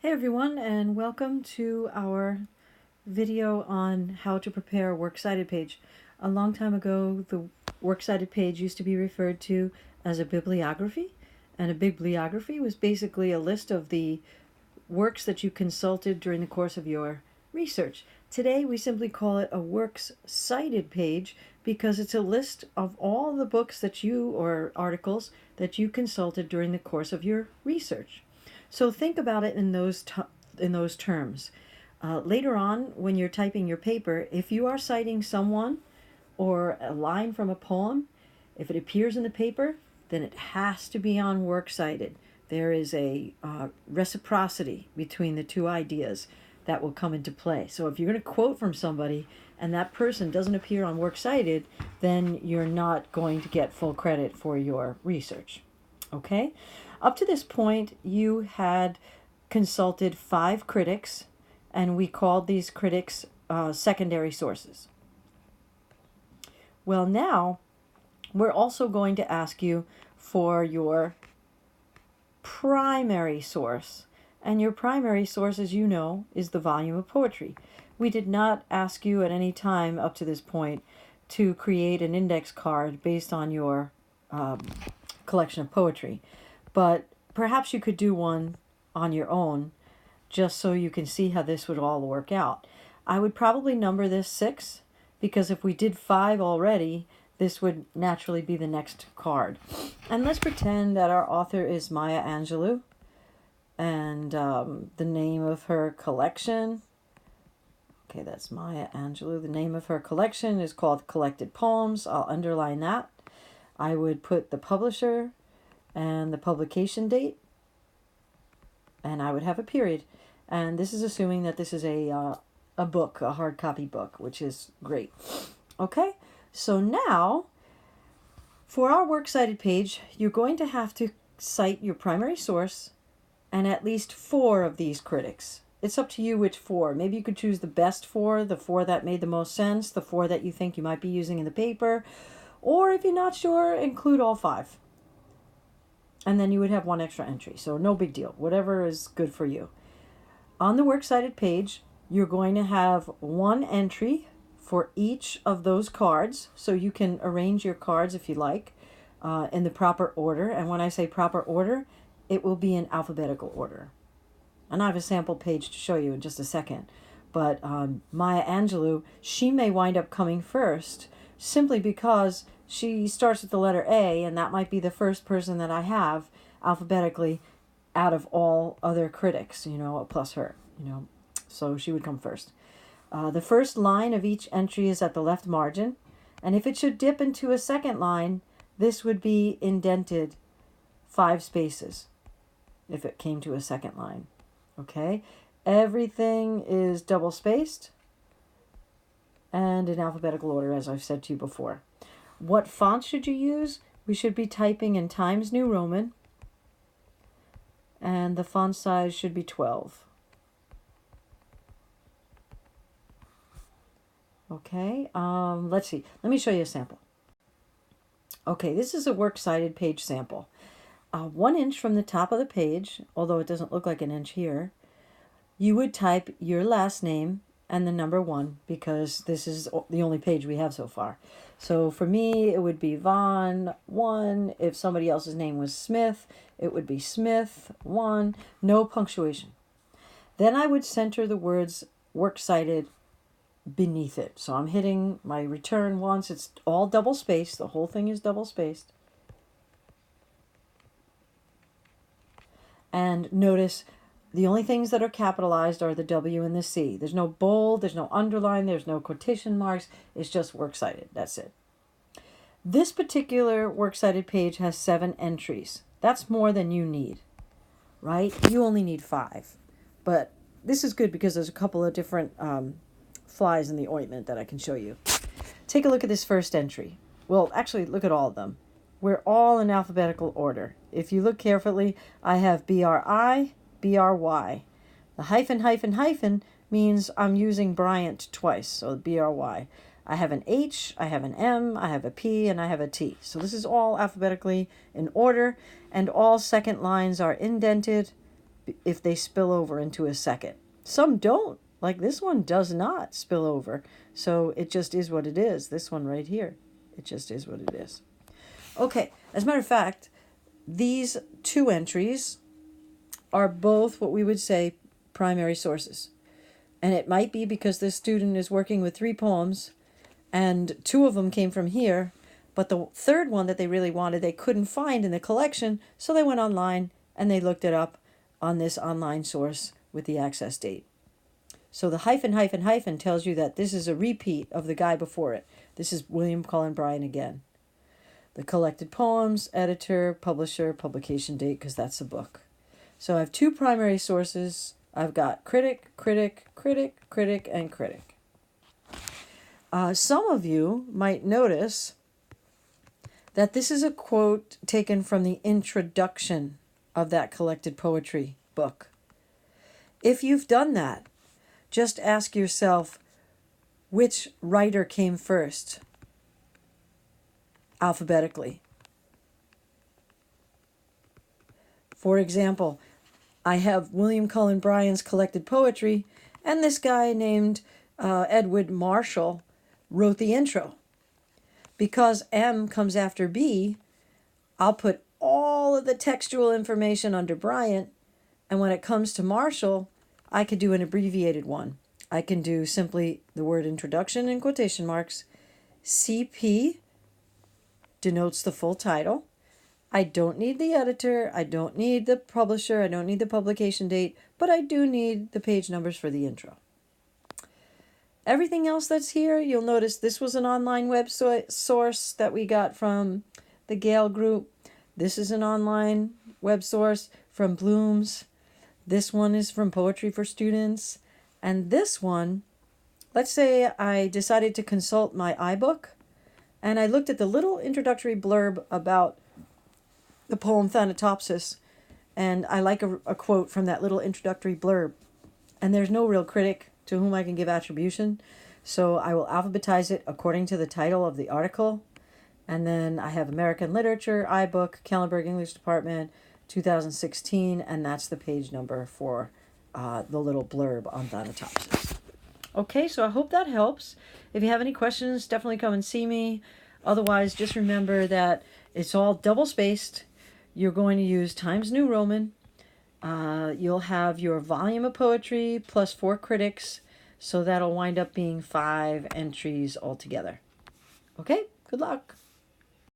Hey everyone, and welcome to our video on how to prepare a works cited page. A long time ago, the works cited page used to be referred to as a bibliography, and a bibliography was basically a list of the works that you consulted during the course of your research. Today, we simply call it a works cited page because it's a list of all the books that you, or articles, that you consulted during the course of your research. So think about it in those terms. Later on, when you're typing your paper, if you are citing someone or a line from a poem, if it appears in the paper, then it has to be on works cited. There is a reciprocity between the two ideas that will come into play. So if you're going to quote from somebody and that person doesn't appear on works cited, then you're not going to get full credit for your research. Okay? Up to this point, you had consulted 5 critics, and we called these critics secondary sources. Well, now we're also going to ask you for your primary source. And your primary source, as you know, is the volume of poetry. We did not ask you at any time up to this point to create an index card based on your collection of poetry. But perhaps you could do one on your own just so you can see how this would all work out. I would probably number this 6 because if we did 5 already, this would naturally be the next card. And let's pretend that our author is Maya Angelou and the name of her collection. Okay, that's Maya Angelou. The name of her collection is called Collected Poems. I'll underline that. I would put the publisher and the publication date, and I would have a period. And this is assuming that this is a book, a hard copy book, which is great. Okay, so now for our works cited page, you're going to have to cite your primary source and at least 4 of these critics. It's up to you which 4. Maybe you could choose the best 4, the 4 that made the most sense, the 4 that you think you might be using in the paper, or if you're not sure, include all 5. And then you would have 1 extra entry. So no big deal. Whatever is good for you. On the works cited page, you're going to have 1 entry for each of those cards. So you can arrange your cards if you like in the proper order. And when I say proper order, it will be in alphabetical order. And I have a sample page to show you in just a second. But Maya Angelou, she may wind up coming first simply because she starts with the letter A, and that might be the first person that I have alphabetically out of all other critics, plus her, so she would come first. The first line of each entry is at the left margin, and if it should dip into a second line, this would be indented 5 spaces if it came to a second line. Okay, everything is double spaced and in alphabetical order, as I've said to you before. What font should you use? We should be typing in Times New Roman, and the font size should be 12. Okay, let's see. Let me show you a sample. Okay, this is a works cited page sample. 1 inch from the top of the page, although it doesn't look like an inch here, you would type your last name and the number 1 because this is the only page we have so far. So for me, it would be Von 1. If somebody else's name was Smith, it would be Smith 1. No punctuation. Then I would center the words works cited beneath it. So I'm hitting my return once. It's all double spaced. The whole thing is double spaced. And notice the only things that are capitalized are the W and the C. There's no bold, there's no underline, there's no quotation marks. It's just works cited. That's it. This particular works cited page has 7 entries. That's more than you need, right? You only need 5. But this is good because there's a couple of different flies in the ointment that I can show you. Take a look at this first entry. Well, actually, look at all of them. We're all in alphabetical order. If you look carefully, I have BRI, BRY. The hyphen means I'm using Bryant twice, so BRY. I have an H, I have an M, I have a P, and I have a T. So this is all alphabetically in order, and all second lines are indented if they spill over into a second. Some don't. Like this one does not spill over. So it just is what it is. This one right here, it just is what it is. Okay, as a matter of fact, these two entries are both what we would say primary sources. And it might be because this student is working with 3 poems and 2 of them came from here, but the third one that they really wanted they couldn't find in the collection, so they went online and they looked it up on this online source with the access date. So the hyphen, hyphen, hyphen tells you that this is a repeat of the guy before it. This is William Cullen Bryant again. The collected poems, editor, publisher, publication date, because that's a book. So I have 2 primary sources. I've got critic, critic, critic, critic, and critic. Some of you might notice that this is a quote taken from the introduction of that collected poetry book. If you've done that, just ask yourself, which writer came first, alphabetically? For example, I have William Cullen Bryant's collected poetry, and this guy named Edward Marshall wrote the intro. Because M comes after B, I'll put all of the textual information under Bryant, and when it comes to Marshall, I could do an abbreviated one. I can do simply the word introduction in quotation marks. CP denotes the full title. I don't need the editor, I don't need the publisher, I don't need the publication date, but I do need the page numbers for the intro. Everything else that's here, you'll notice this was an online web source that we got from the Gale group. This is an online web source from Bloom's. This one is from Poetry for Students. And this one, let's say I decided to consult my iBook, and I looked at the little introductory blurb about the poem Thanatopsis, and I like a quote from that little introductory blurb. And there's no real critic to whom I can give attribution, so I will alphabetize it according to the title of the article. And then I have American Literature, iBook, Kellenberg English Department, 2016, and that's the page number for the little blurb on Thanatopsis. Okay, so I hope that helps. If you have any questions, definitely come and see me. Otherwise, just remember that it's all double-spaced. You're going to use Times New Roman. You'll have your volume of poetry plus 4 critics, so that'll wind up being 5 entries altogether. Okay, good luck.